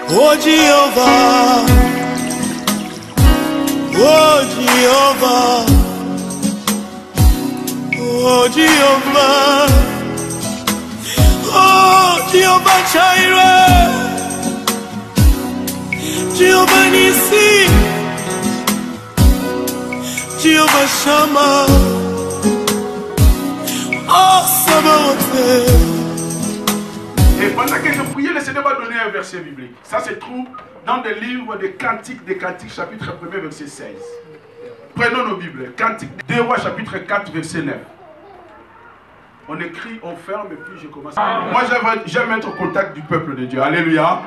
Oh Jehovah, oh Jehovah, oh Jehovah, oh Jehovah Jireh, Jehovah Nissi, Jehovah Shammah, oh Sabaoth. Et pendant que je priais, le Seigneur m'a donné un verset biblique. Ça se trouve dans le livre des Cantiques, chapitre 1, verset 16. Prenons nos Bibles. Cantiques 2 Rois, chapitre 4, verset 9. On écrit, on ferme et puis je commence. Moi, j'aime être au contact du peuple de Dieu. Alléluia.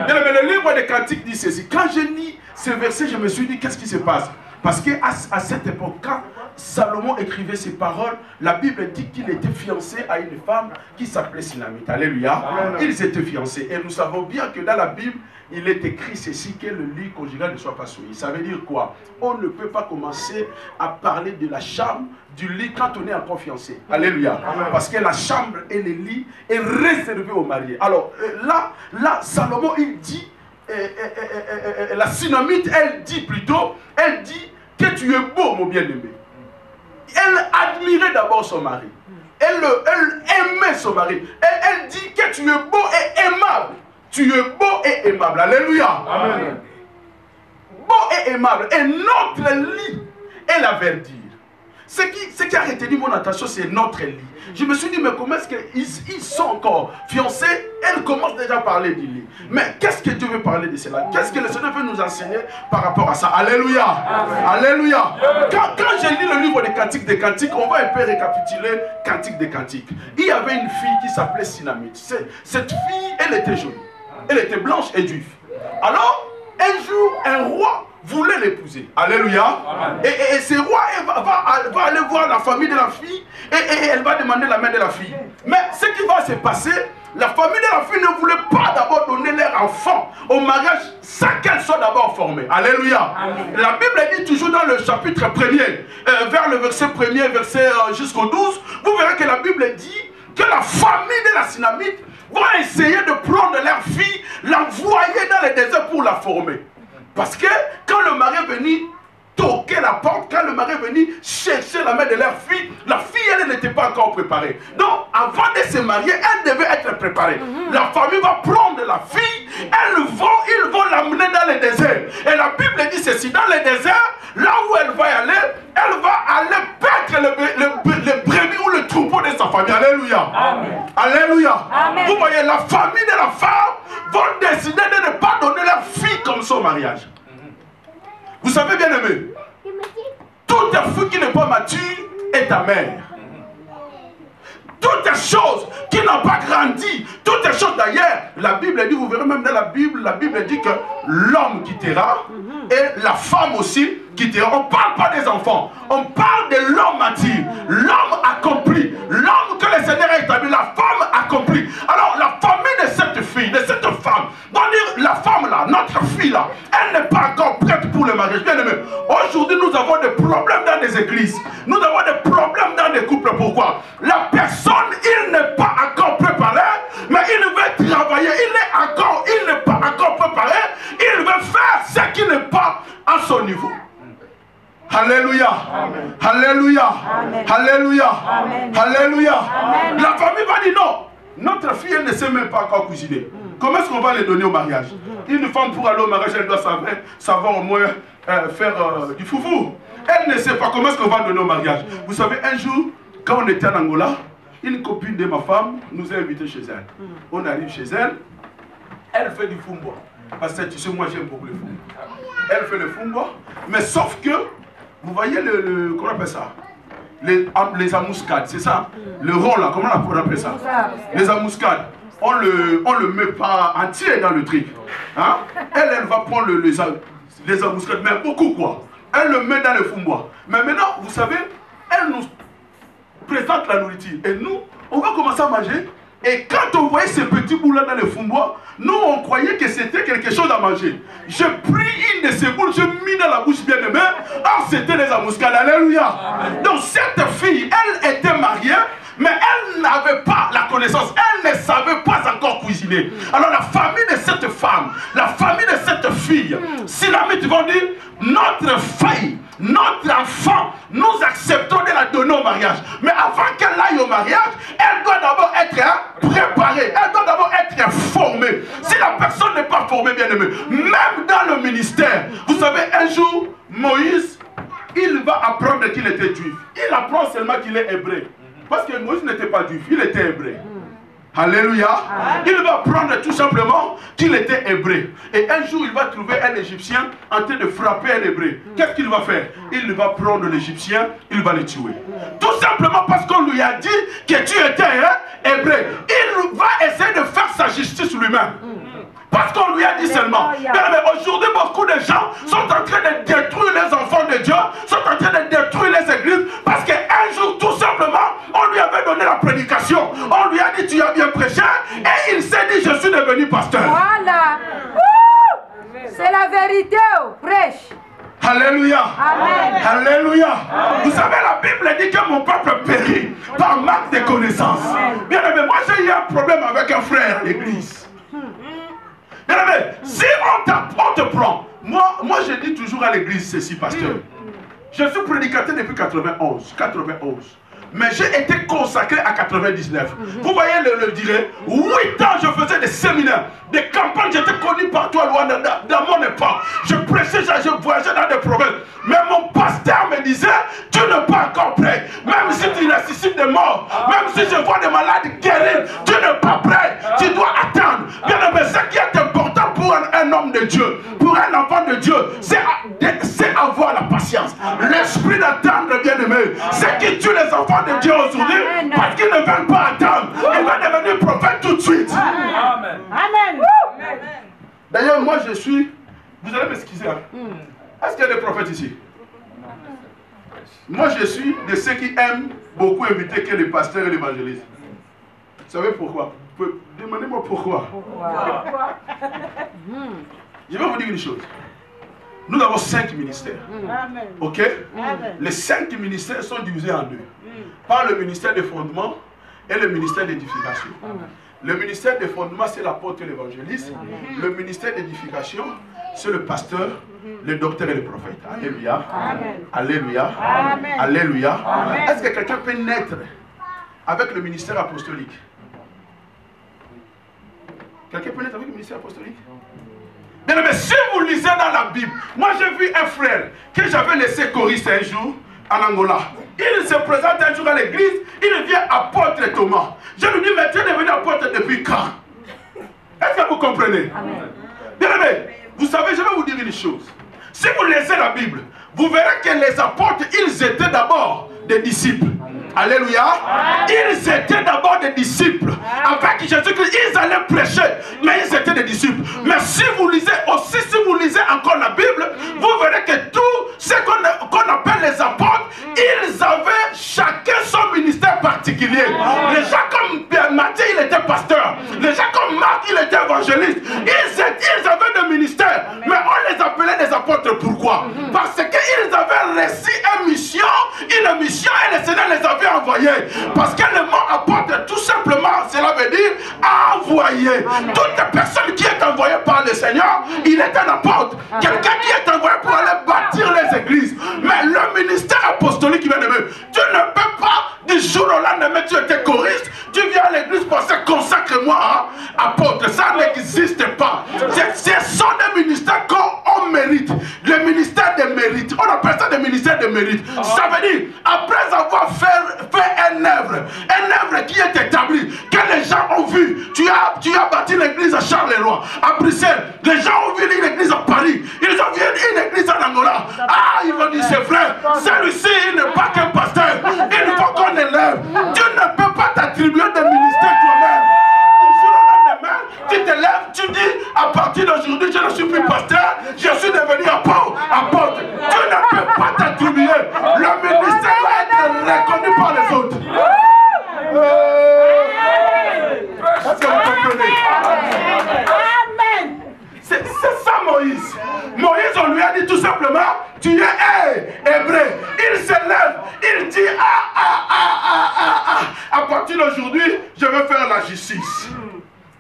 Mais le livre des Cantiques dit ceci. Quand je lis ce verset, je me suis dit, qu'est-ce qui se passe? Parce qu'à cette époque, quand Salomon écrivait ces paroles, la Bible dit qu'il était fiancé à une femme qui s'appelait Sinamite. Alléluia. Ils étaient fiancés. Et nous savons bien que dans la Bible, il est écrit ceci, que le lit conjugal ne soit pas souillé. Ça veut dire quoi? On ne peut pas commencer à parler de la chambre, du lit, quand on est encore fiancé. Alléluia. Parce que la chambre et le lit est réservé aux mariés. Alors là, Salomon, il dit, la Sinamite, elle dit que tu es beau, mon bien-aimé. Elle admirait d'abord son mari. Elle aimait son mari. Elle dit que tu es beau et aimable. Tu es beau et aimable. Alléluia. Amen. Beau et aimable. Et notre lit est la verdure. Ce qui a retenu mon attention, c'est notre lit. Je me suis dit, mais comment est-ce qu'ils sont encore fiancés? Elle commence déjà à parler du lit. Mais qu'est-ce que Dieu veut parler de cela? Qu'est-ce que le Seigneur veut nous enseigner par rapport à ça? Alléluia. Amen. Alléluia. Quand je lis le livre des Cantiques, on va un peu récapituler Cantiques des Cantiques. Il y avait une fille qui s'appelait Sinamite. Cette fille, elle était jolie. Elle était blanche et juive. Alors, un jour, un roi voulait l'épouser. Alléluia. Et ce roi va aller voir la famille de la fille et elle va demander la main de la fille. Mais ce qui va se passer, la famille de la fille ne voulait pas d'abord donner leur enfant au mariage sans qu'elle soit d'abord formée. Alléluia. La Bible dit toujours dans le chapitre 1er, vers le verset 1er, verset jusqu'au 12, vous verrez que la Bible dit que la famille de la Sinamite va essayer de prendre leur fille, l'envoyer dans le désert pour la former. Parce que quand le mari est venu toquer la porte, quand le mari est venu chercher la main de leur fille, la fille, elle n'était pas encore préparée. Donc, avant de se marier, elle devait être préparée. La famille va prendre la fille, ils vont l'amener dans le désert. Et la Bible dit ceci, dans le désert, là où elle va aller paître le brebis ou le troupeau de sa famille. Alléluia. Amen. Alléluia. Amen. Vous voyez, la famille de la femme vont décider de ne pas donner leur fille comme son mariage. Vous savez, bien aimé, toute fille qui n'est pas mature est ta mère. Toutes les choses qui n'ont pas grandi, toutes les choses d'ailleurs, la Bible dit, vous verrez même dans la Bible dit que l'homme quittera et la femme aussi quittera. On ne parle pas des enfants, on parle de l'homme mature, l'homme accompli, l'homme que le Seigneur a établi, la femme accomplie. Alors la famille de cette fille, de cette femme, va dire, la femme là, notre fille là, elle n'est pas encore prête pour le mariage. Bien aimé, aujourd'hui nous avons des problèmes dans des églises, nous avons des problèmes dans des couples. Pourquoi? La personne, il n'est pas encore préparé, mais il veut travailler, il n'est pas encore préparé, il veut faire ce qui n'est pas à son niveau. Alléluia. Amen. Alléluia. Amen. Alléluia. Amen. Alléluia. Amen. La famille va dire non, notre fille elle ne sait même pas encore cuisiner. Comment est-ce qu'on va les donner au mariage? Une femme pour aller au mariage, elle doit savoir au moins faire du foufou. Elle ne sait pas comment est-ce qu'on va donner au mariage. Vous savez, un jour, quand on était en Angola, une copine de ma femme nous a invités chez elle. On arrive chez elle, elle fait du fumbo. Parce que tu sais, moi j'aime beaucoup le fumbo. Elle fait le fumbo, mais sauf que, vous voyez comment on appelle ça? Les amouscades, c'est ça? Le rond là, comment on appelle ça? Les amouscades. On le met pas entier dans le truc. Hein? Elle va prendre les amouscades, mais beaucoup quoi. Elle le met dans le fumbo. Mais maintenant, vous savez, elle nous présente la nourriture. Et nous, on va commencer à manger. Et quand on voyait ces petits bouts là dans le fumbo, nous on croyait que c'était quelque chose à manger. J'ai pris une de ces boules, j'ai mis dans la bouche bien aimée. Ah, c'était les amouscades. Alléluia. Donc cette fille, elle était mariée, Mais elle n'avait pas la connaissance. Elle ne savait pas encore cuisiner. Alors la famille de cette femme, la famille de cette fille, Sinamite vont dire, notre fille, notre enfant, nous acceptons de la donner au mariage. Mais avant qu'elle aille au mariage, elle doit d'abord être préparée. Elle doit d'abord être formée. Si la personne n'est pas formée, bien aimé, même dans le ministère, vous savez, un jour, Moïse, il va apprendre qu'il était juif. Il apprend seulement qu'il est hébreu. Parce que Moïse n'était pas juif, il était hébreu. Alléluia. Il va apprendre tout simplement qu'il était hébreu. Et un jour, il va trouver un Égyptien en train de frapper un hébreu. Qu'est-ce qu'il va faire? Il va prendre l'Égyptien, il va le tuer. Tout simplement parce qu'on lui a dit que tu étais hébreu. Il va essayer de faire sa justice lui-même. Parce qu'on lui a dit seulement. Mais aujourd'hui, beaucoup de gens sont en train de détruire les enfants de Dieu, sont en train de détruire les églises, parce qu'un jour, tout simplement, on lui avait donné la prédication. On lui a dit, tu as bien prêché, et il s'est dit, je suis devenu pasteur. Voilà. C'est la vérité, prêche. Alléluia. Amen. Alléluia. Vous savez, la Bible dit que mon peuple périt par manque de connaissances. Bien aimé, moi j'ai eu un problème avec un frère à l'église. Bien aimé, si on te prend, moi je dis toujours à l'église ceci, pasteur. Je suis prédicateur depuis 91. Mais j'ai été consacré à 99. Vous voyez le direct, 8 ans je faisais des séminaires, des campagnes, j'étais connu partout à Luanda, dans mon époque. Je prêchais, je voyageais dans des provinces. Mais mon pasteur me disait, tu n'es pas encore prêt. Même si tu ressuscites des morts, même si je vois des malades guérir, tu n'es pas prêt. Tu dois attendre. Bien aimé, ce qui est important pour un homme de Dieu, pour un enfant de Dieu, c'est avoir la patience. L'esprit d'attendre, bien aimé. C'est qui tue les enfants de Dieu aujourd'hui parce qu'ils ne veulent pas attendre. Ils vont devenir prophètes tout de suite. Amen. Amen. D'ailleurs, moi je suis. Vous allez m'excuser. Est-ce qu'il y a des prophètes ici? Moi je suis de ceux qui aiment beaucoup éviter que les pasteurs et l'évangéliste. Vous savez pourquoi? Demandez-moi pourquoi. Je vais vous dire une chose. Nous avons 5 ministères. Ok? Les 5 ministères sont divisés en 2. Par le ministère des fondements et le ministère d'édification. Le ministère des fondements, c'est l'apôtre et l'évangéliste. Le ministère d'édification, c'est le pasteur, le docteur et le prophète. Alléluia. Alléluia. Alléluia. Est-ce que quelqu'un peut naître avec le ministère apostolique? Quelqu'un peut naître avec le ministère apostolique? Bien, mais si vous lisez dans la Bible, moi j'ai vu un frère que j'avais laissé choriste un jour en Angola. Il se présente un jour à l'église, il devient apôtre Thomas. Je lui dis, mais tu es devenu apôtre depuis quand? Est-ce que vous comprenez? Bien aimé, vous savez, je vais vous dire une chose. Si vous lisez la Bible, vous verrez que les apôtres, ils étaient d'abord des disciples. Alléluia. Ils étaient d'abord des disciples. Avec Jésus-Christ, ils allaient prêcher, mais ils étaient des disciples. Mais si vous lisez aussi, si vous lisez encore la Bible, vous verrez que tout ce qu'on appelle les apôtres, ils avaient chacun son ministère particulier. Les gens comme Matthieu, il était pasteur. Les gens comme Marc, il était évangéliste. Ils avaient des ministères, mais on les appelait des apôtres. Pourquoi? Parce qu'ils avaient reçu une mission et le Seigneur les avait envoyés. Parce que le mot apôtre, tout simplement, cela veut dire envoyé. Toute personne qui est envoyée par le Seigneur, il est un apôtre. Quelqu'un qui est envoyé pour aller bâtir les églises. Mais le ministère apostolique, qui vient de me, tu ne peux pas du jour au lendemain, tu étais choriste, tu viens à l'église pour se consacrer-moi à apôtre. Ça n'existe pas. Ce sont des ministères qu'on mérite. Le ministère des mérites. On appelle ça des ministères de mérite. Ça veut dire, après avoir fait une œuvre qui est établie, que les gens ont vu. Tu as bâti l'église à Charleroi, à Bruxelles. Les gens ont vu une église à Paris. Ils ont vu une église en Angola. Ah, ils vont dire, c'est vrai. Celui-ci, il n'est pas qu'un pasteur. Il faut qu'on élève. Tu ne peux pas t'attribuer des ministères toi-même. Tu te lèves, tu dis, à partir d'aujourd'hui, je ne suis plus pasteur, je suis devenu apôtre. Tu ne peux pas t'attribuer. Le ministère doit être reconnu par les autres. Est-ce que vous comprenez? Amen. C'est ça Moïse. Moïse, on lui a dit tout simplement, tu es hébreu. Il se lève, il dit, à partir d'aujourd'hui, je vais faire la justice.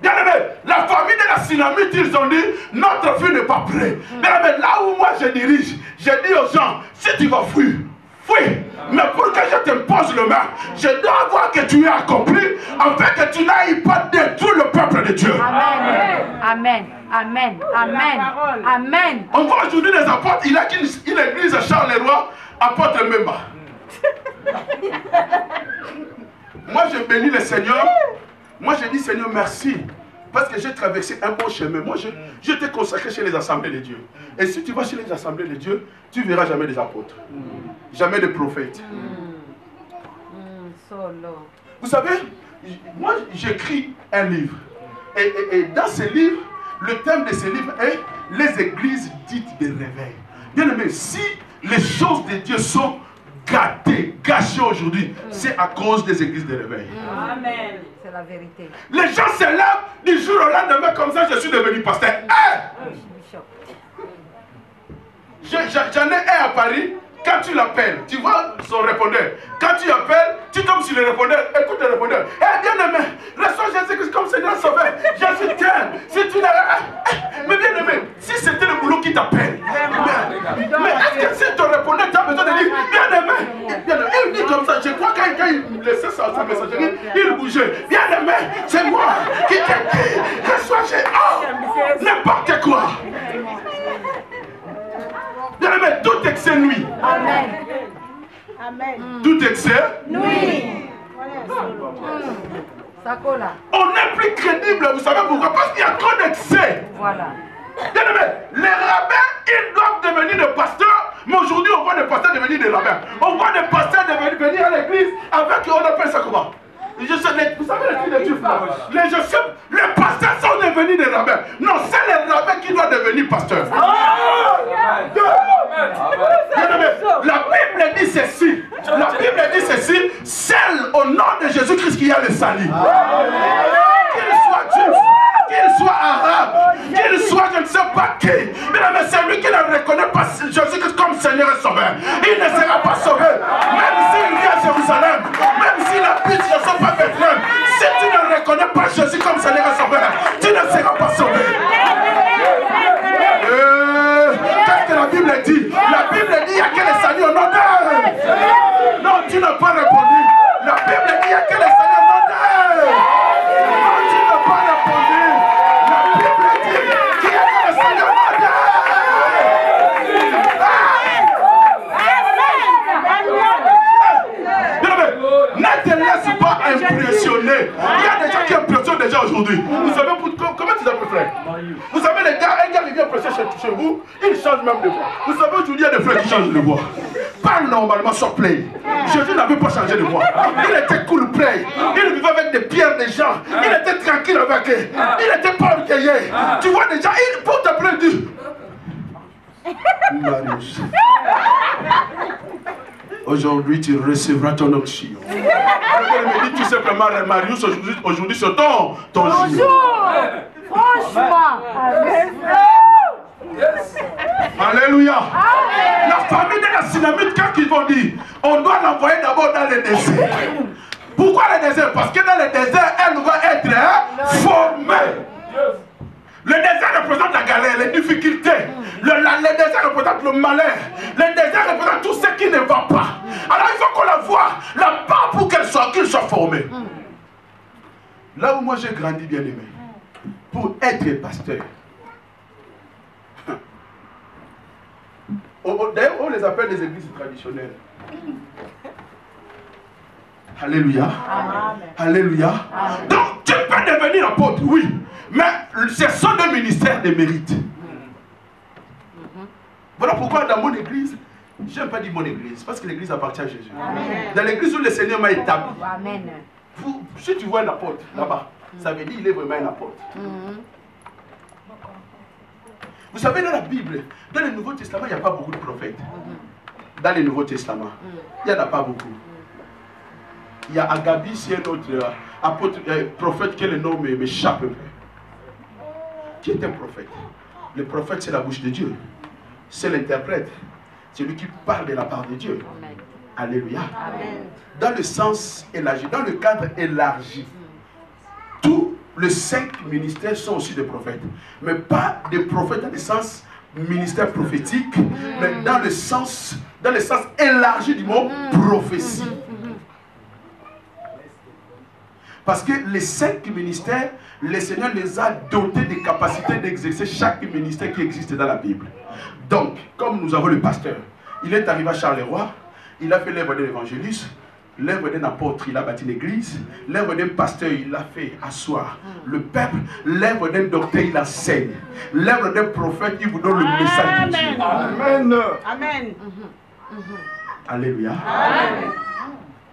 Bien aimé, la famille de la Synamite, ils ont dit, notre fille n'est pas prête. Bien aimé, là où moi je dirige, je dis aux gens, si tu vas fuir, fuis. Mais pour que je t'impose le main, je dois voir que tu es accompli, afin que tu n'ailles pas détruire le peuple de Dieu. Amen. Amen. Amen. Amen. Amen. On voit aujourd'hui les apôtres, il a une église à Charleroi, apôtre Memba. Moi je bénis le Seigneur. Moi je dis Seigneur merci. Parce que j'ai traversé un bon chemin. Moi je t'ai consacré chez les assemblées de Dieu. Et si tu vas chez les assemblées de Dieu, tu ne verras jamais des apôtres. Jamais de prophètes. Vous savez, moi j'écris un livre. Et dans ce livre, le thème de ce livre est les églises dites de réveil. Bien aimé, si les choses de Dieu sont gâchées aujourd'hui, c'est à cause des églises de réveil. Amen. C'est la vérité. Les gens se lèvent du jour au lendemain comme ça, je suis devenu pasteur. J'en ai un à Paris. Quand tu l'appelles, tu vois son répondeur. Quand tu appelles, tu tombes sur le répondeur. Écoute le répondeur. Eh bien aimé, reçois Jésus-Christ comme Seigneur Sauveur. Jésus t'aime. Si tu n'as... Mais bien aimé, si c'était le boulot qui t'appelle. Mais est-ce que si ton répondeur t'a besoin de dire, bien aimé, il dit comme ça. Je crois quand il laissait sa messagerie, il bougeait. Bien aimé, c'est moi qui t'ai dit, reçois Jésus. Oh, n'importe quoi. Bien aimé, tout excès nuit. Amen. Amen. Tout excès nuit. Sakola. On est plus crédible, vous savez pourquoi? Parce qu'il y a trop d'excès. Voilà. Bien aimé, les rabbins, ils doivent devenir des pasteurs, mais aujourd'hui on voit des pasteurs devenir des rabbins. On voit des pasteurs venir à l'église avec, on appelle ça comment? Vous savez les filles de Dieu, les pasteurs sont devenus des rabbins. Non, c'est les rabbins qui doivent devenir pasteurs. La Bible dit ceci. La Bible dit ceci. Seul au nom de Jésus-Christ qui a le salut. Qu'il soit juif, qu'il soit arabe, qu'il soit je ne sais pas qui. Mais celui qui ne reconnaît pas Jésus-Christ comme Seigneur et Sauveur, il ne sera pas sauvé. Même s'il vient à Jérusalem, même s'il habite, je ne sais pas Bethléem, si tu ne reconnais pas Jésus comme Seigneur et Sauveur, tu ne seras pas sauvé. Qu'est-ce que la Bible dit? La Bible dit qu'il y a que le salut au nom d'eux. Non, tu n'as pas répondu. La Bible dit qu'il y a que le salut au nom d'eux. Non, tu n'as pas répondu. La Bible dit qu'il y a que le salut au nom d'eux. Ne te laisse pas impressionner. Il y a des gens qui impressionnent déjà aujourd'hui. Vous savez comment tu t'appelles, frère? Vous savez, les gars, un gars qui vient prêcher chez vous, il change même de voix. Vous savez, aujourd'hui, il y a des frères qui changent de voix. Parle normalement sur play. Jésus n'avait pas changé de voix. Il était cool play. Il vivait avec des pierres des gens. Il était tranquille avec eux. Il n'était pas orgueilleux. Tu vois déjà, il pour t'appeler, il dit Marius. Aujourd'hui, tu recevras ton onction. Il me dit tout simplement, Marius, aujourd'hui, c'est ton jour. Franchement. Alléluia. La famille de la Synamite, quand ils vont dire, on doit l'envoyer d'abord dans le désert. Pourquoi le désert? Parce que dans le désert, elle va être formée. Le désert représente la galère, les difficultés. Le désert représente le malheur. Le désert représente tout ce qui ne va pas. Alors il faut qu'on la voie là-bas pour qu'il soit formé. Là où moi j'ai grandi, bien aimé, pour être pasteur. D'ailleurs, on les appelle des églises traditionnelles. Alléluia. Amen. Alléluia. Amen. Donc tu peux devenir apôtre, oui. Mais ce sont des ministères de mérite. Voilà pourquoi dans mon église, je n'aime pas dire mon église, parce que l'église appartient à Jésus. Amen. Dans l'église où le Seigneur m'a établi. Amen. Si tu vois un apôtre là-bas, ça veut dire qu'il est vraiment un apôtre. Vous savez, dans la Bible, dans le Nouveau Testament, il n'y a pas beaucoup de prophètes. Dans le Nouveau Testament, il n'y en a pas beaucoup. Il y a Agabi, c'est un autre apôtre, prophète que le nom m'échappe un peu. Qui est un prophète? Le prophète, c'est la bouche de Dieu. C'est l'interprète. C'est lui qui parle de la part de Dieu. Alléluia. Amen. Dans le sens élargi, dans le cadre élargi, tous les 5 ministères sont aussi des prophètes. Mais pas des prophètes dans le sens ministère prophétique, mais dans le sens élargi du mot prophétie. Parce que les 5 ministères, le Seigneur les a dotés des capacités d'exercer chaque ministère qui existe dans la Bible. Donc, comme nous avons le pasteur, il est arrivé à Charleroi, il a fait l'œuvre de l'évangéliste, l'œuvre d'un apôtre, il a bâti l'église, l'œuvre d'un pasteur, il a fait asseoir le peuple, l'œuvre d'un docteur, il enseigne, l'œuvre d'un prophète, il vous donne le message de Dieu. Amen. Amen. Alléluia. Amen.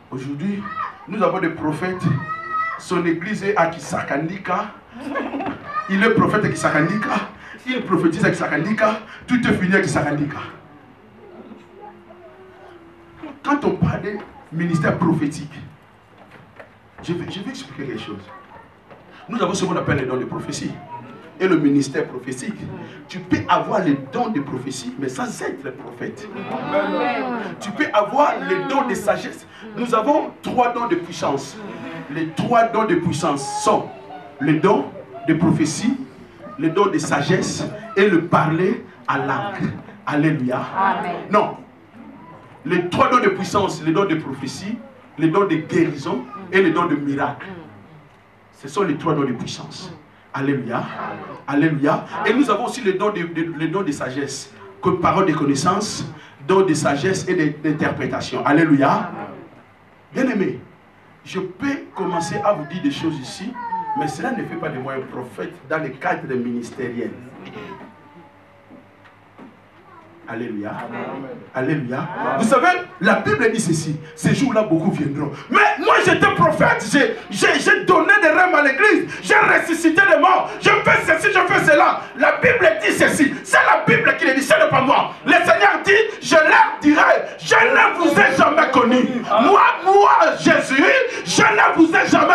Aujourd'hui, nous avons des prophètes. Son église est à Kisakandika. Il est prophète à Kisakandika. Il prophétise à Kisakandika. Tout est fini à Kisakandika. Quand on parle de ministère prophétique, je vais expliquer quelque chose. Nous avons ce qu'on appelle les dons de prophétie. Et le ministère prophétique. Tu peux avoir les dons de prophétie, mais sans être prophète. Tu peux avoir les dons de sagesse. Nous avons 3 dons de puissance. Les 3 dons de puissance sont les dons de prophétie, les dons de sagesse et le parler à langue. Alléluia. Amen. Non. Les 3 dons de puissance, les dons de prophétie, les dons de guérison et les dons de miracle. Ce sont les 3 dons de puissance. Alléluia. Alléluia. Et nous avons aussi les dons de sagesse, comme parole de connaissance, dons de sagesse et d'interprétation. Alléluia. Bien aimé, je peux commencer à vous dire des choses ici, mais cela ne fait pas de moi un prophète dans le cadre ministériel. Alléluia. Amen. Alléluia. Amen. Vous savez, la Bible dit ceci. Ces jours-là, beaucoup viendront. Mais moi, j'étais prophète. J'ai donné des rêves à l'église. J'ai ressuscité les morts. Je fais ceci, je fais cela. La Bible dit ceci. C'est la Bible qui le dit. Ce n'est pas moi. Le Seigneur dit, je leur dirai, je ne vous ai jamais connu. Moi, Jésus, je ne vous ai jamais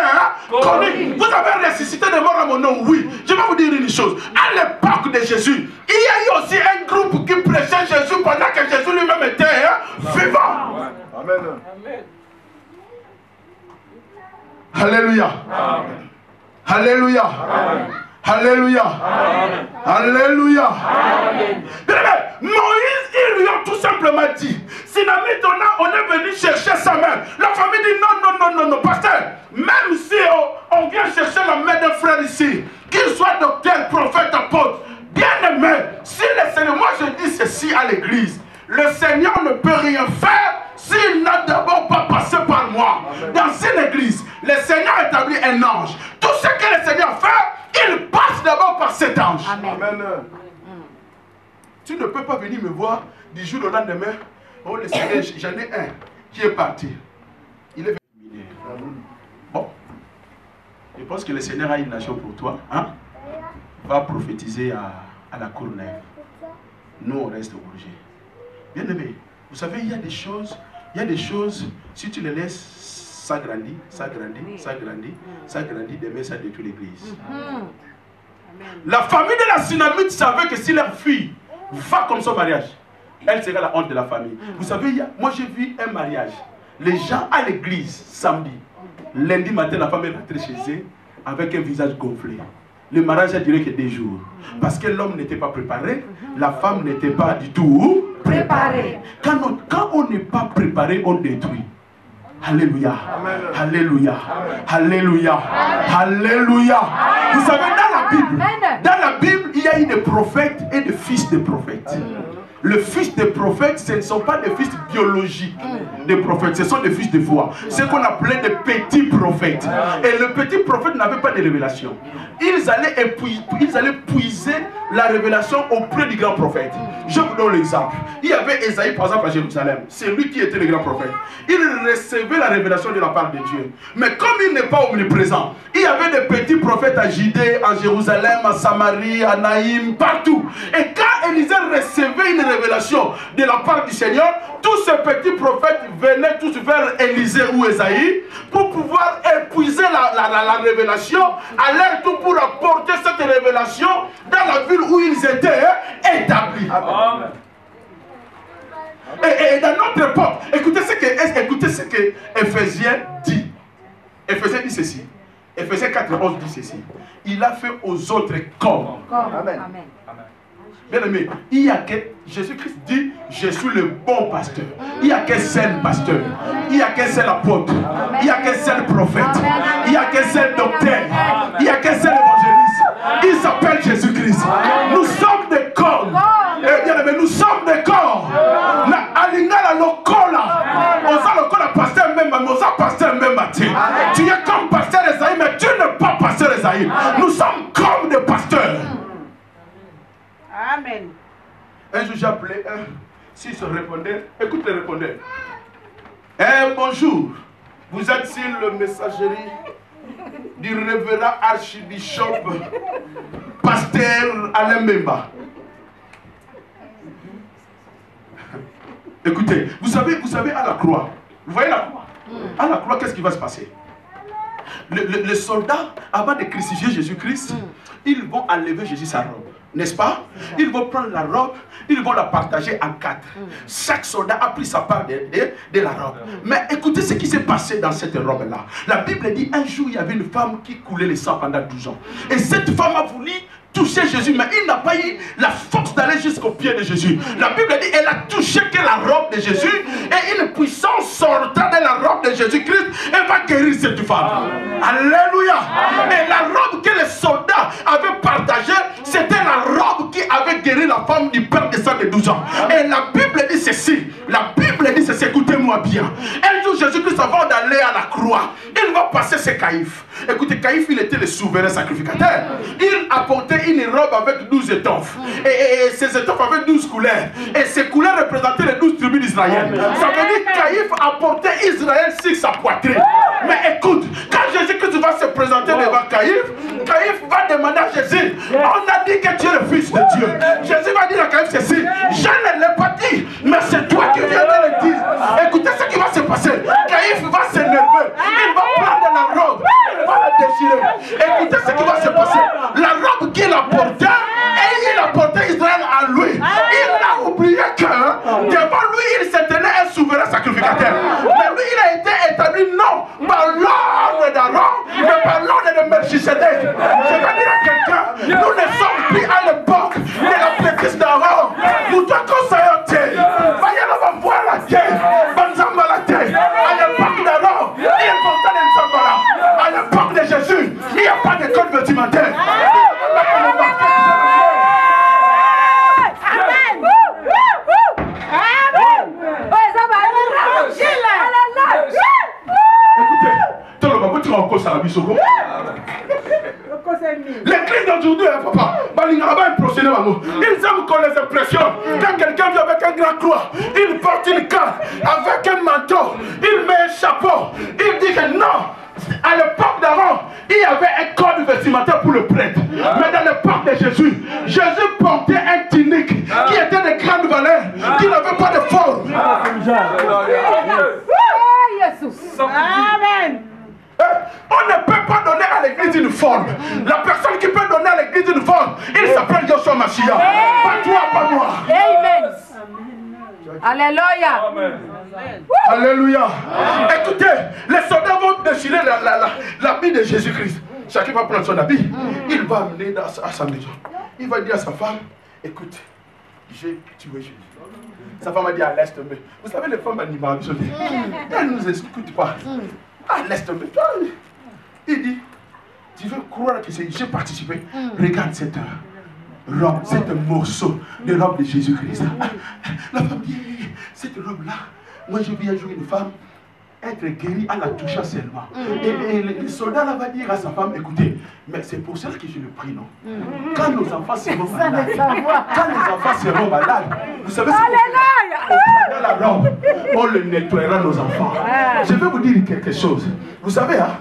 connu. Vous avez ressuscité des morts à mon nom, oui. Je vais vous dire une chose. À l'époque de Jésus, il y a eu aussi un groupe qui prêchait Jésus pendant que Jésus lui-même était vivant. Amen. Alléluia. Amen. Alléluia. Amen. Alléluia. Amen. Alléluia. Amen. Moïse, ils lui ont tout simplement dit, Sinamite, on est venu chercher sa mère. La famille dit non, pasteur, même si on vient chercher la mère d'un frère ici, qu'il soit docteur, prophète, apôtre, bien aimé, si le Seigneur, moi je dis ceci à l'église, le Seigneur ne peut rien faire s'il n'a d'abord pas passé par moi. Amen. Dans une église, le Seigneur établit un ange. Tout ce que le Seigneur fait, il passe d'abord par cet ange. Amen. Amen. Tu ne peux pas venir me voir du jour au lendemain. Oh, le Seigneur, j'en ai un qui est parti. Il est venu. Bon, je pense que le Seigneur a une nation pour toi. Hein? Va prophétiser à la Courneuve. Nous, on reste obligés. Bien aimé, vous savez, il y a des choses, si tu les laisses, ça grandit, demain ça détruit l'église. La famille de la Sunamite savait que si leur fille va comme son mariage, elle sera la honte de la famille. Vous savez, moi j'ai vu un mariage. Les gens à l'église, samedi, lundi matin, la femme est rentrée chez eux avec un visage gonflé. Le mariage a duré que 2 jours. Parce que l'homme n'était pas préparé, la femme n'était pas du tout préparée. Quand on n'est pas préparé, on détruit. Alléluia. Amen. Alléluia. Amen. Alléluia. Amen. Alléluia. Amen. Vous savez, dans la Bible, il y a eu des prophètes et des fils de prophètes. Amen. Le fils des prophètes, ce ne sont pas des fils biologiques des prophètes, ce sont des fils de foi. Ce qu'on appelait des petits prophètes. Et le petit prophète n'avait pas de révélation. Ils allaient puiser la révélation auprès du grand prophète. Je vous donne l'exemple. Il y avait Esaïe par exemple à Jérusalem. C'est lui qui était le grand prophète. Il recevait la révélation de la part de Dieu. Mais comme il n'est pas omniprésent, il y avait des petits prophètes à Judée, à Jérusalem, à Samarie, à Naïm, partout. Et quand Élisée recevait une révélation de la part du Seigneur, tous ces petits prophètes venaient tous vers Élisée ou Esaïe pour pouvoir épuiser la révélation, à leur tour pour apporter cette révélation dans la ville où ils étaient établis. Amen. Et dans notre époque, écoutez ce que Éphésiens dit. Éphésiens dit ceci. Éphésiens 4:11 dit ceci. Il a fait aux autres comme. Amen. Bien aimé, il y a que Jésus-Christ dit, je suis le bon pasteur. Il n'y a qu'un seul pasteur. Il n'y a qu'un seul apôtre. Il n'y a qu'un seul prophète. Il n'y a qu'un seul docteur. Il n'y a qu'un seul évangéliste. Il s'appelle Jésus-Christ. Nous sommes des corps. Bien aimé, nous sommes des corps. Alingala lokola. Osa lokola pasteur même, osa pasteur même. Tu es comme pasteur Esaïe, mais tu n'es pas pasteur Esaïe. Nous sommes comme des pasteurs. Amen. Un jour j'ai appelé un, s'il se répondait, écoute le répondeur. Bonjour, vous êtes sur le messagerie du révérend archibishop pasteur Alain Mbemba. Écoutez, vous savez à la croix, vous voyez la croix? À la croix, qu'est-ce qui va se passer? Les soldats, avant de crucifier Jésus-Christ, ils vont enlever Jésus sa robe. N'est-ce pas? Ils vont prendre la robe, ils vont la partager en 4. Chaque soldat a pris sa part de la robe. Mais écoutez ce qui s'est passé dans cette robe-là. La Bible dit, un jour, il y avait une femme qui coulait le sang pendant 12 ans. Et cette femme a voulu toucher Jésus, mais il n'a pas eu la force d'aller jusqu'au pied de Jésus. La Bible dit, elle a touché que la robe de Jésus, et une puissance sortant de la robe de Jésus-Christ, elle va guérir cette femme. Alléluia. Et la robe que les soldats avaient partagée, c'était la robe qui avait guéri la femme du père de sang de 12 ans. Et la Bible dit ceci, écoutez-moi bien. Un jour, Jésus-Christ, avant d'aller à la croix, il va passer ses caïphes. Écoutez, Caïphe, il était le souverain sacrificateur. Il apportait une robe avec 12 étoffes. Et ces étoffes avaient 12 couleurs. Et ces couleurs représentaient les 12 tribus d'Israël. Ça veut dire que Caïphe apportait Israël sur sa poitrine. Mais écoute, quand Jésus-Christ va se présenter devant Caïphe, Caïphe va demander à Jésus, on a dit que tu es le fils de Dieu. Jésus va dire à Caïphe ceci, je ne l'ai pas dit, mais c'est toi qui viens de le dire. Écoutez ce qui va se passer. Caïphe va s'énerver. Il va prendre la robe. La déchirer. Écoutez ce qui va se passer. La robe qu'il a portée, et il a porté Israël à lui. Il a oublié que devant lui, il se tenait un souverain sacrificateur. Mais lui, il a été établi non par l'ordre d'Aaron, mais par l'ordre de Melchisedec. Je vais dire à quelqu'un, nous ne sommes plus à l'époque de la prêtrise d'Aaron. Nous devons conseiller. Voyez là, on va voir la terre. Banzamba la terre. À l'époque d'Aaron, il portait les Nzambala. À l'époque de Jésus, il n'y a pas de code vestimentaire. L'église d'aujourd'hui, papa, ils aiment qu'on les impressionne. Quand quelqu'un vient avec un grand croix, il porte une carte avec un manteau, il met un chapeau, il dit que non. À l'époque d'Aaron, il y avait un code vestimentaire pour le prêtre. Mais dans l'époque de Jésus, Jésus portait un tunique qui était de grande valeur, qui n'avait pas de forme. Amen. On ne peut pas donner à l'église une forme. La personne qui peut donner à l'église une forme, il s'appelle Yoshua Mashiach. Pas toi, pas moi. Amen. Alléluia. Alléluia. Écoutez, les soldats vont déchirer l'habit de Jésus-Christ. Chacun va prendre son habit. Il va amener à sa maison. Il va dire à sa femme, écoute, j'ai tué Jésus. Sa femme a dit, laisse tomber. Vous savez, les femmes animales, elles ne nous écoutent pas. Laisse tomber. Il dit, tu veux croire que j'ai participé? Regarde cette robe, cette morceau de robe de Jésus-Christ. La femme dit, cette robe-là, moi je vis un jour une femme être guérie en la touchant seulement. Et le soldat là va dire à sa femme, écoutez, mais c'est pour cela que je le prie, non? Quand nos enfants seront malades, vous savez ce qu'on fait? La robe, on le nettoiera nos enfants. Je vais vous dire quelque chose. Vous savez, hein?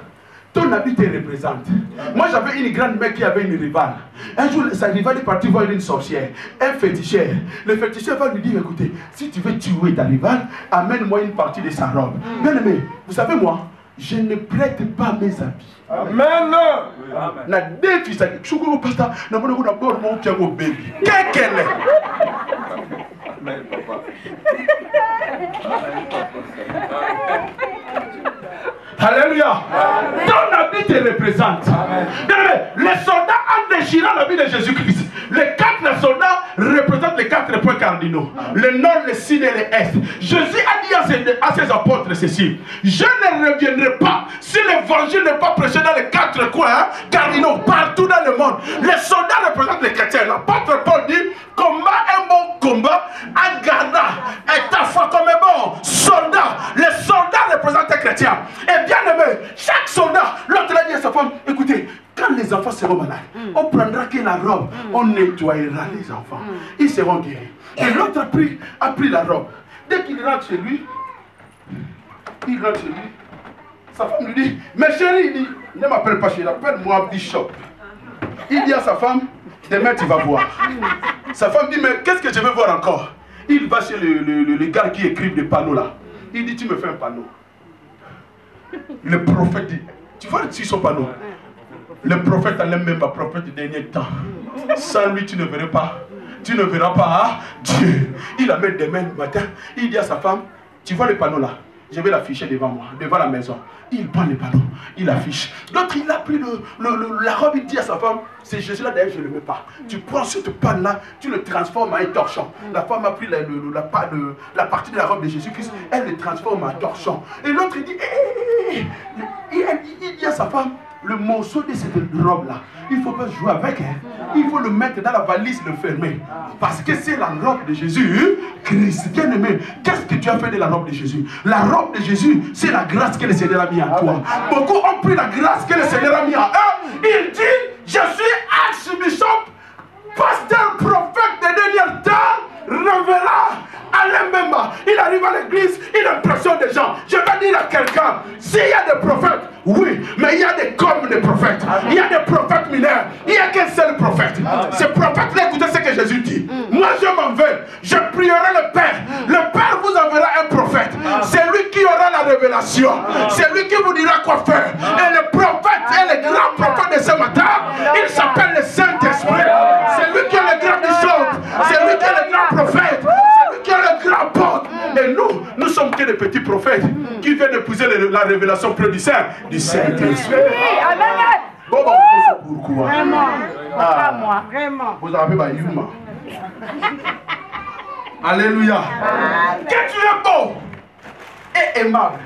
Ton habit te représente. Moi j'avais une grande mère qui avait une rivale. Un jour sa rivale est partie voir une sorcière, un féticheur. Le féticheur va lui dire, écoutez, si tu veux tuer ta rivale, amène-moi une partie de sa robe. Bien aimé, vous savez moi, je ne prête pas mes habits. Amen. Na défi ça, choukou pasta, na mon baby. Qu'elle est. Amen, papa. Alléluia. Ton habit te représente. Les soldats, en déchirant l'habit de Jésus-Christ, les 4 soldats représentent les 4 points cardinaux. Le nord, le sud et l'est. Jésus a dit à ses apôtres ceci: je ne reviendrai pas si l'évangile n'est pas prêché dans les 4 coins cardinaux, partout dans le monde. Les soldats représentent les chrétiens. L'apôtre Paul dit: combat un bon combat en gardant et ta foi comme un bon soldat. Les soldats représentent les chrétiens. Et bien aimé, chaque soldat, l'autre a dit à sa femme: écoutez, quand les enfants seront malades, on prendra que la robe, on nettoyera les enfants, ils seront guéris. Et l'autre a pris la robe. Dès qu'il rentre chez lui, sa femme lui dit: mais chérie, il dit, ne m'appelle pas chérie, appelle-moi Bishop. Il dit à sa femme: demain tu vas voir. Sa femme dit: mais qu'est-ce que je veux voir encore? Il va chez le gars qui écrit des panneaux là. Il dit: tu me fais un panneau. Le prophète dit: tu vois sur son panneau, le prophète allait même pas, prophète du dernier temps. Sans lui, tu ne verras pas. Tu ne verras pas Dieu. Il a mis des mains le matin. Il dit à sa femme: tu vois le panneau là, je vais l'afficher devant moi, devant la maison. Il prend le panneau, il affiche. D'autres, il a pris la robe, il dit à sa femme: c'est Jésus là, d'ailleurs je ne le mets pas. Tu prends cette panne là, tu le transformes en un torchon. La femme a pris la partie de la robe de Jésus-Christ, elle le transforme en torchon. Et l'autre, il dit: il dit à sa femme: le morceau de cette robe là, il ne faut pas jouer avec, il faut le mettre dans la valise, le fermer. Parce que c'est la robe de Jésus Christ. Bien aimé, qu'est-ce que tu as fait de la robe de Jésus? La robe de Jésus, c'est la grâce que le Seigneur a mis en toi. Beaucoup ont pris la grâce que le Seigneur a mis en eux. Il dit: je suis archbishop, pasteur, prophète des derniers temps, révérend. Alain Memba, il arrive à l'église, il impressionne des gens. Je vais dire à quelqu'un: s'il y a des prophètes, oui, mais il y a des comme des prophètes. Il y a des prophètes mineurs. Il n'y a qu'un seul prophète. Ce prophète-là, écoutez ce que Jésus dit: moi je m'en vais, je prierai le Père. Le Père vous enverra un prophète. C'est lui qui aura la révélation. C'est lui qui vous dira quoi faire. Et le prophète est le grand prophète de ce matin. Il s'appelle le Saint-Esprit. C'est lui qui est le grand bishop. C'est lui qui est le grand prophète. Qui est le grand porte. Et nous sommes que des petits prophètes qui viennent épouser la révélation près du Saint-Esprit. Amen. Bon, pourquoi? Vraiment. Pas moi. Vraiment. Vous avez ma Yuma. Alléluia. Que tu es beau et aimable.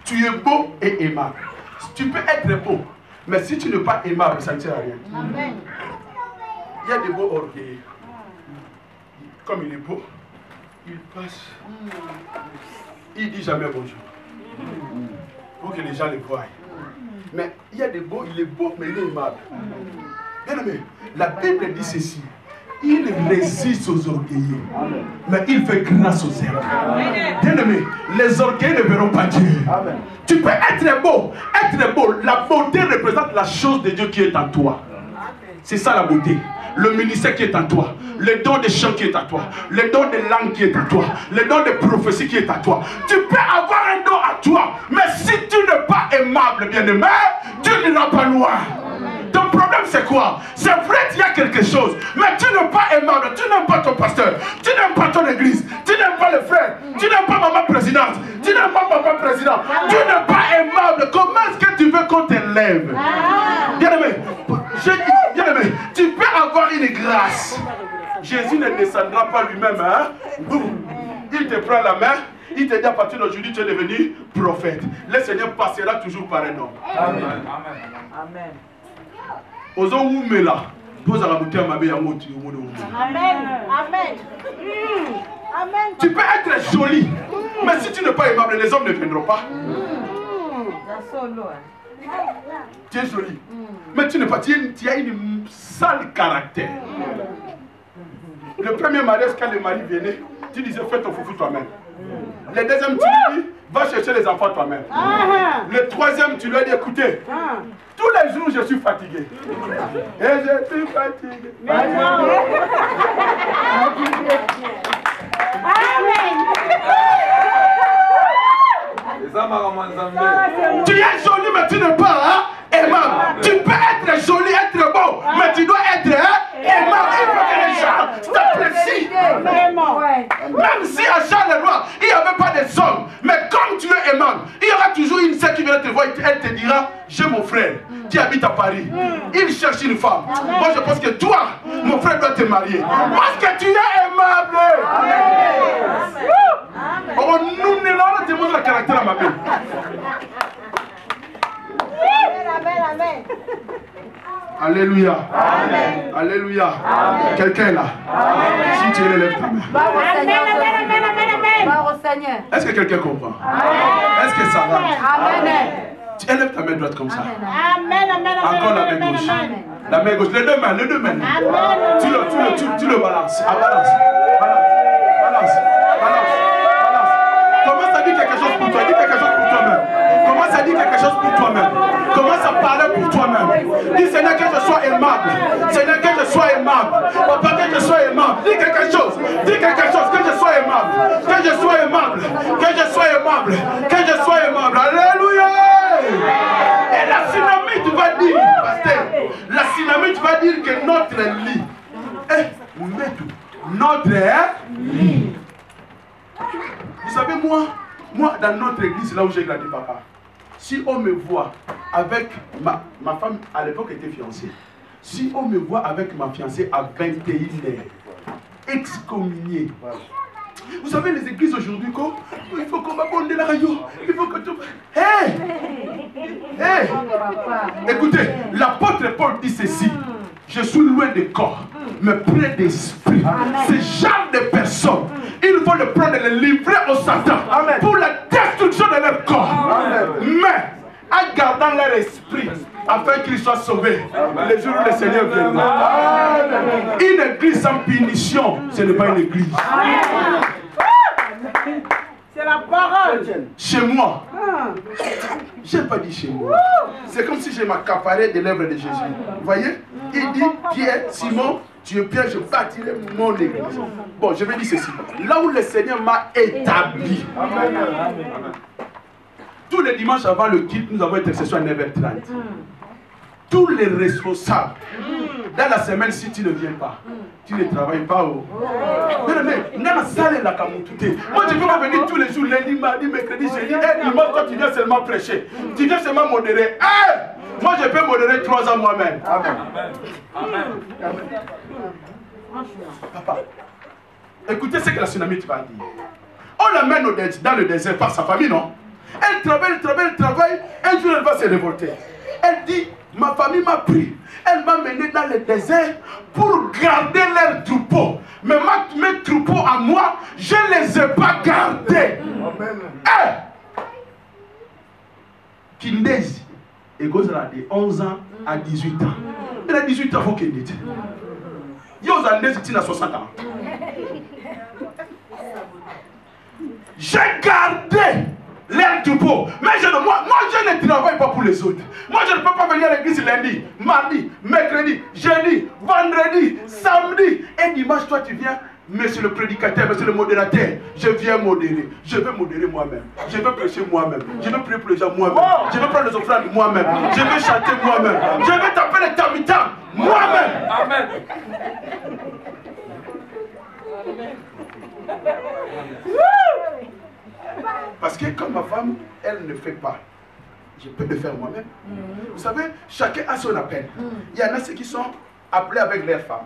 Tu es beau et aimable. Tu peux être beau, mais si tu n'es pas aimable, ça ne sert à rien. Amen. Il y a des beaux orgueilleux. Comme il est beau, il passe. Il dit jamais bonjour. Pour que les gens le voient. Mais il y a des beaux, il est beau, mais il est aimable. Bien aimé, la Bible dit ceci: il résiste aux orgueilleux, mais il fait grâce aux humbles. Bien aimé, les orgueilleux ne verront pas Dieu. Tu peux être beau, La beauté représente la chose de Dieu qui est en toi. C'est ça la beauté. Le ministère qui est en toi, le don de chant qui est en toi, le don de langue qui est en toi, le don de prophétie qui est en toi. Tu peux avoir un don à toi, mais si tu n'es pas aimable, bien-aimé, tu n'iras pas loin. Ton problème c'est quoi? C'est vrai qu'il y a quelque chose, mais tu n'es pas aimable, tu n'aimes pas ton pasteur, tu n'aimes pas ton église, tu n'aimes pas le frère, tu n'aimes pas maman présidente, tu n'aimes pas papa président, tu n'es pas aimable. Comment est-ce que tu veux qu'on t'élève? Bien-aimé, bien-aimé, tu peux avoir une grâce. Jésus ne descendra pas lui-même, hein? Il te prend la main, il te dit: à partir d'aujourd'hui, tu es devenu prophète. Le Seigneur passera toujours par un homme. Amen. Amen. Ozo Oumela, pose à la bouteille à ma belle. Amen. Amen. Amen. Tu peux être joli, mais si tu n'es pas aimable, les hommes ne viendront pas. Tu es joli, mais tu n'es pas, tu as une sale caractère. Le premier mariage, quand le mari venait, tu disais: fais ton foufou toi-même. Le deuxième, tu lui dis: va chercher les enfants toi-même. Le troisième, tu lui as dit: écoutez, tous les jours je suis fatigué. Et je suis fatigué. Tu es joli, mais tu n'es pas aimable. Tu peux être joli, être beau, mais tu dois être aimable. Il faut que les gens t'apprécie. Même si à Charleroi, il n'y avait pas des hommes, mais comme tu es aimant, il y aura toujours une sœur qui viendra te voir, elle te dira, j'ai mon frère qui habite à Paris. Il cherche une femme. Moi je pense que toi, mon frère doit te marier. Parce que tu es aimable. Oh, nous ne l'avons pas de la caractère à ma mère. Amen. Alléluia. Amen. Alléluia. Quelqu'un est là. Amen. Si tu es lève ta main. Est-ce que quelqu'un comprend? Est-ce que ça va? Amen. Tu élèves ta main droite comme ça. Amen. Encore la main gauche. La main gauche. Les deux mains. Tu le balances. Balance. Commence à dire quelque chose pour toi. Dis quelque chose pour toi-même. Commence à dire quelque chose pour toi-même. Commence à parler pour toi-même. Dis Seigneur que je sois aimable. Seigneur que je sois aimable. Papa que je sois aimable. Dis quelque chose. Dis quelque chose. Que je sois aimable. Que je sois aimable. Que je sois aimable. Que je sois aimable. Alléluia. Et la synamite va dire, pasteur, la synamite va dire que notre lit est notre lit. Vous savez, moi, dans notre église, là où j'ai grandi, papa, si on me voit avec ma femme, à l'époque, était fiancée. Si on me voit avec ma fiancée à 21 heures, excommunié. Vous savez, les églises aujourd'hui, il faut qu'on m'abonne la radio. Il faut que tout. Hey! Écoutez, l'apôtre Paul dit ceci. Je suis loin des corps, mais près d'esprit. Ce genre de personnes, il faut le prendre et le livrer au Satan pour la destruction de leur corps. Mais en gardant leur esprit, afin qu'ils soient sauvés le jour où le Seigneur viendra. Une église sans punition, ce n'est pas une église. C'est la parole. Chez moi, je n'ai pas dit chez moi. C'est comme si je m'accaparais de l'œuvre de Jésus. Vous voyez? Il dit, Pierre, Simon, tu es Pierre, je bâtirai mon église. Bon, je vais dire ceci. Là où le Seigneur m'a établi. Tous les dimanches avant le culte, nous avons intercession à 9h30. Tous les responsables, dans la semaine, si tu ne viens pas, tu ne travailles pas. Mais moi, je peux pas venir tous les jours, lundi, mardi, mercredi, jeudi, et dimanche, toi, tu viens seulement prêcher. Tu viens seulement modérer. Moi, je peux modérer 3 ans moi-même. Papa, écoutez ce que la tsunamite va dire. On l'amène dans le désert par sa famille, non? Elle travaille. Un jour, elle va se révolter. Elle dit, ma famille m'a pris. Elle m'a mené dans le désert pour garder leurs troupeaux. Mais mes troupeaux à moi, je ne les ai pas gardés. Kindezi, et Gozala de 11 ans à 18 ans. Elle a 18 ans, il faut qu'elle dise. Il a 60 ans. J'ai gardé l'air troupeau. Mais moi, je ne travaille pas pour les autres. Moi, je ne peux pas venir à l'église lundi, mardi, mercredi, jeudi, vendredi, samedi. Et dimanche, toi, tu viens, monsieur le prédicateur, monsieur le modérateur. Je viens modérer. Je vais modérer moi-même. Je vais prêcher moi-même. Je vais prier pour les gens moi-même. Je vais prendre les offrandes moi-même. Je vais chanter moi-même. Je vais taper les tam-tam moi-même. Amen. Parce que comme ma femme, elle ne fait pas, je peux le faire moi-même. Vous savez, chacun a son appel. Il y en a ceux qui sont appelés avec leur femme.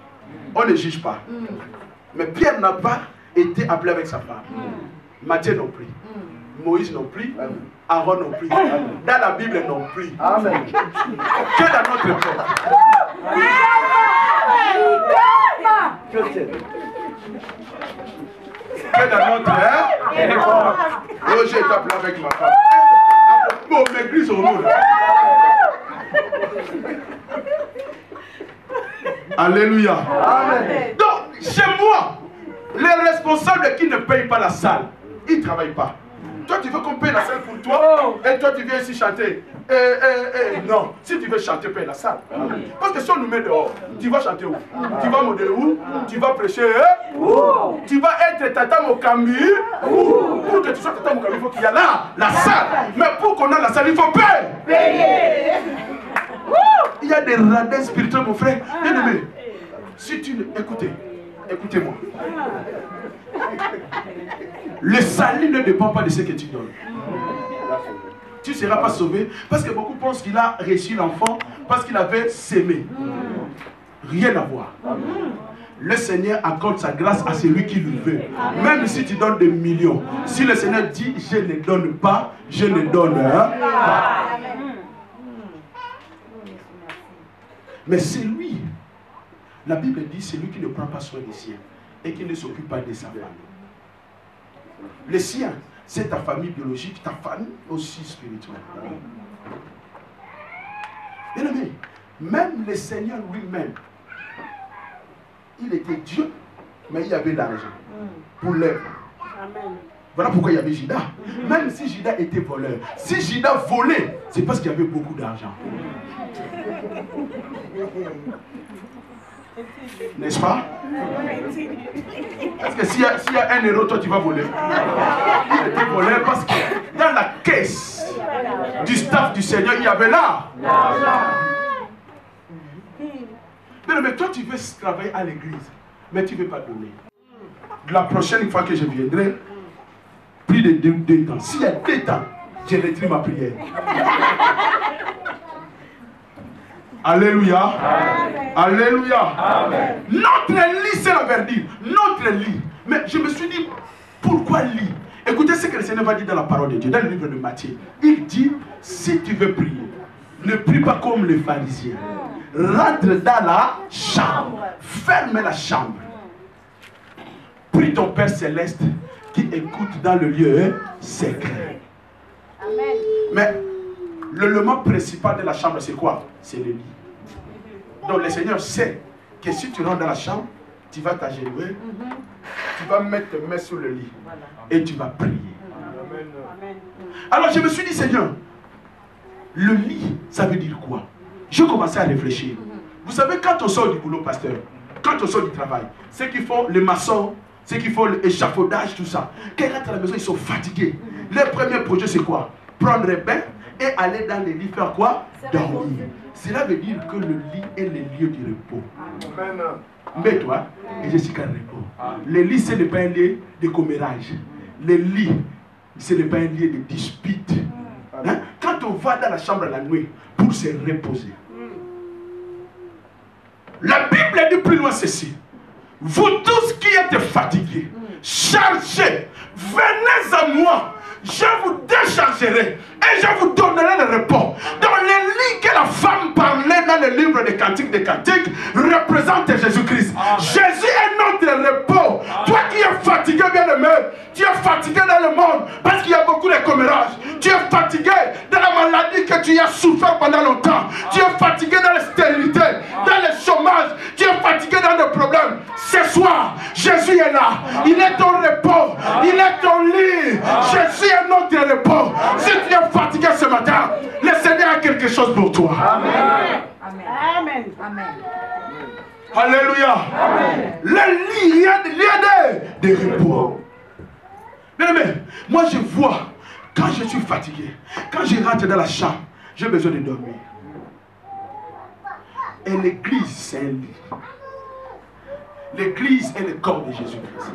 On ne juge pas. Mais Pierre n'a pas été appelé avec sa femme. Matthieu non plus. Moïse non plus. Aaron non plus. Dans la Bible non plus. Amen. Que dans notre époque. Que dans notre époque. Oh, j'ai été appelé avec ma femme. Bon, m'église au monde. Alléluia. Amen. Donc, chez moi, les responsables qui ne payent pas la salle, ils ne travaillent pas. Toi, tu veux qu'on paye la salle pour toi, et toi, tu viens ici chanter. Non, si tu veux chanter, paye la salle. Parce que si on nous met dehors, tu vas chanter où? Tu vas modérer où? Tu vas prêcher où? Tu vas être Tata Mokambi où? Pour que tu sois Tata Mokambi, il faut qu'il y ait là, la salle. Mais pour qu'on ait la salle, il faut payer. Il y a des radins spirituels, mon frère. Bien aimé, si tu ne... Écoutez, Écoutez-moi. Le salut ne dépend pas de ce que tu donnes. Tu ne seras pas sauvé parce que beaucoup pensent qu'il a reçu l'enfant parce qu'il avait sémé. Rien à voir. Le Seigneur accorde sa grâce à celui qui le veut. Même si tu donnes des millions. Si le Seigneur dit je ne donne pas, je ne donne pas. Mais c'est lui. La Bible dit c'est lui qui ne prend pas soin des siens et qui ne s'occupe pas de sa famille. Les siens, c'est ta famille biologique, ta famille aussi spirituelle. Bien aimé, même le Seigneur lui-même, il était Dieu, mais il y avait l'argent pour l'œuvre. Voilà pourquoi il y avait Judas. Même si Judas était voleur, si Judas volait, c'est parce qu'il y avait beaucoup d'argent. N'est-ce pas? Parce que s'il y a 1 euro, toi tu vas voler. Il était voleur parce que dans la caisse du staff du Seigneur, il y avait là. Mais toi tu veux travailler à l'église, mais tu ne veux pas donner. La prochaine fois que je viendrai, plus de 2 temps. S'il y a 2 temps, je retire ma prière. Alléluia. Amen. Alléluia. Amen. Notre lit, c'est la verdure. Notre lit. Mais je me suis dit, pourquoi lit? Écoutez ce que le Seigneur va dire dans la parole de Dieu, dans le livre de Matthieu. Il dit, si tu veux prier, ne prie pas comme les pharisiens. Rentre dans la chambre. Ferme la chambre. Prie ton Père Céleste qui écoute dans le lieu secret. Amen. Mais l'élément principal de la chambre, c'est quoi? C'est le lit. Donc le Seigneur sait que si tu rentres dans la chambre, tu vas t'agenouiller, tu vas mettre tes mains sur le lit et tu vas prier. Amen. Alors je me suis dit, Seigneur, le lit, ça veut dire quoi? Je commençais à réfléchir. Vous savez, quand on sort du boulot, pasteur, quand on sort du travail, ceux qui font les maçons, ceux qui font l'échafaudage, tout ça, quand ils rentrent à la maison, ils sont fatigués. Leur premier projet, c'est quoi? Prendre un bain et aller dans les lits faire quoi? Dormir. Cela veut dire que le lit est le lieu du repos. Mets-toi et je suis qu'un repos. Le lit, ce n'est pas un lieu de commérage. Le lit, ce n'est pas un lieu de dispute. Hein? Quand on va dans la chambre la nuit pour se reposer, la Bible dit plus loin ceci. Vous tous qui êtes fatigués, chargés, venez à moi. Je vous déchargerai et je vous donnerai le repos. Dans les lits que la femme parlait dans le livre des Cantiques représente Jésus-Christ. Jésus est notre repos. Toi qui es fatigué, bien-aimé, tu es fatigué dans le monde parce qu'il y a beaucoup de commérages. Tu es fatigué dans la maladie que tu as souffert pendant longtemps. Tu es fatigué dans la stérilité, dans le chômage. Tu es fatigué dans le problème. Ce soir, Jésus est là. Il est ton repos. Il est ton lit. Jésus est notre repos. Si tu es fatigué ce matin, le Seigneur a quelque chose pour toi. Amen. Amen. Amen. Alléluia. Amen. Le lit, il y a des repos. Mais moi je vois, quand je suis fatigué, quand je rentre dans la chambre, j'ai besoin de dormir. Et l'église, c'est un lit. L'église est le corps de Jésus-Christ.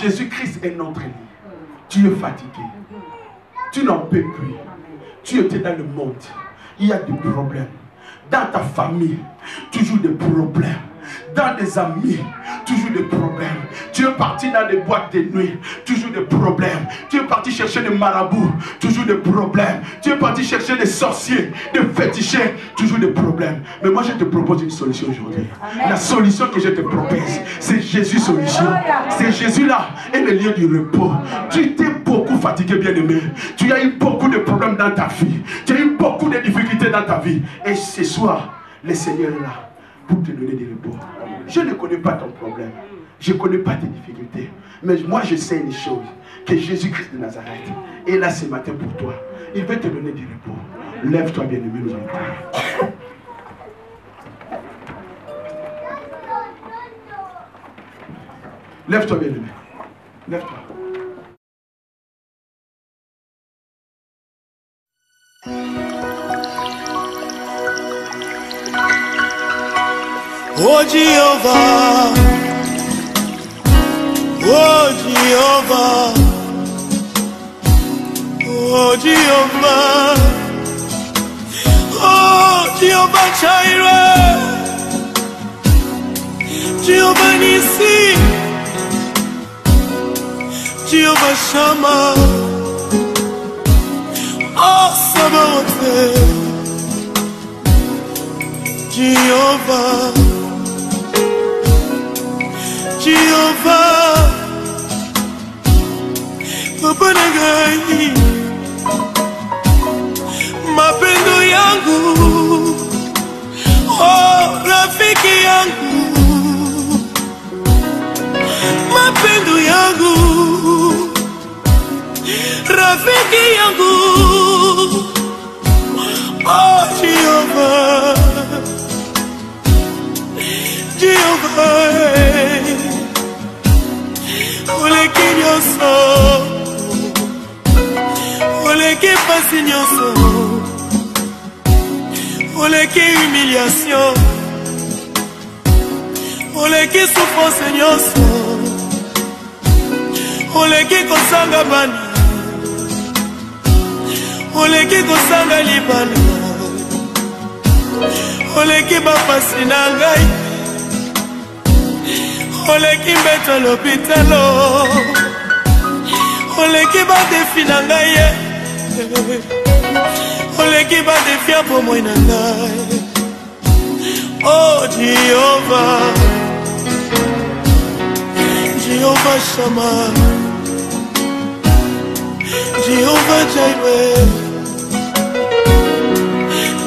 Jésus-Christ est notre lit. Tu es fatigué. Tu n'en peux plus. Tu étais dans le monde. Il y a des problèmes. Dans ta famille, toujours des problèmes. Dans des amis, toujours des problèmes. Tu es parti dans des boîtes de nuit, toujours des problèmes. Tu es parti chercher des marabouts, toujours des problèmes. Tu es parti chercher des sorciers, des fétichés, toujours des problèmes. Mais moi je te propose une solution aujourd'hui. La solution que je te propose, c'est Jésus solution. C'est Jésus là et le lieu du repos. Tu t'es beaucoup fatigué, bien-aimé. Tu as eu beaucoup de problèmes dans ta vie. Tu as eu beaucoup de difficultés dans ta vie. Et ce soir, le Seigneur est là pour te donner du repos. Je ne connais pas ton problème. Je ne connais pas tes difficultés. Mais moi, je sais une chose. Que Jésus-Christ de Nazareth est là ce matin pour toi. Il veut te donner du repos. Lève-toi, bien-aimé, nous allons prier. Lève-toi, bien-aimé. Lève-toi. Oh Jehovah, Oh Jehovah, oh Jehovah, oh Jehovah Jireh, Jehovah Nissi, Jehovah Shammah, oh Sabaoth, Jehovah, Jehovah, Papa Nagai, mapendo yangu, oh rafiki yangu, mapendo yangu, rafiki yangu, oh Jehovah, Jehovah, oleki nyonso, oleki pasi nyonso, oleki humiliation, oleki souffrance nyonso, oleki kosanga bana, oleki kosanga libana, oleki bapasi na ngai, oleki mbeto l'hôpitalo, oleki badefi na ngai, oleki badefi ya bomoi na ngai. Oh Jehovah, Jehovah Shammah, Jehovah Jireh,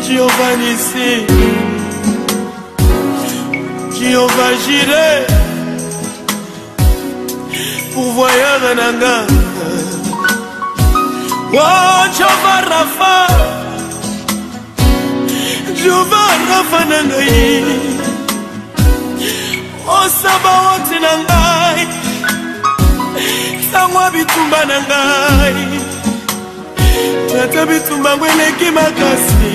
Jehovah Nissi, Jehovah Jireh, pourvoyeur nanga, oh Jehovah Rapha, Jehovah Rapha nangai, oh Sabaoth nangai, sangwa bitumba nangai, tata bitumba mweleki makasi,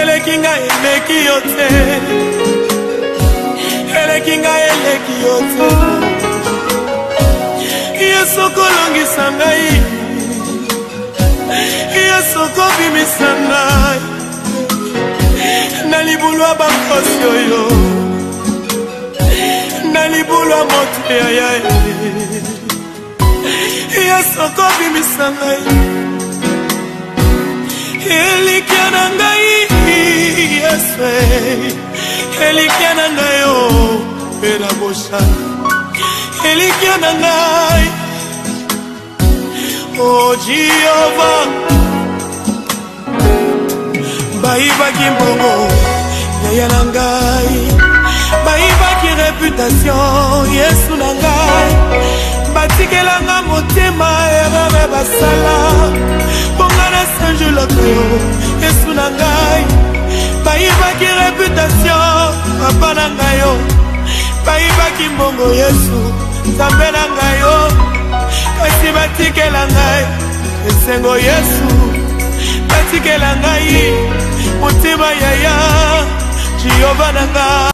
eleki nga eleki yote, eleki nga eleki yote, Yesu kolongisa ngai, Yesu kobimisa ngai, na libulu ya bakosi oyo, na libulu ya moto ya yae, Yesu kobimisa ngai, elikia na ngai, Yesu, elikia na ngai o, pera bosha, elikia na ngai, oh Jehovah, baibaki mbongo yaya na ngai, baibaki réputation Yesu na ngai, batikelanga motema erreur basala, bonga na sanjolaka yo Yesu na ngai, baibaki réputation papa na ngai yo, baibaki mbongo Yesu nzambe na ngai yo, kasi batikela ngai esengo Yesu, batikela ngai motema yaya Jehovah na ngai.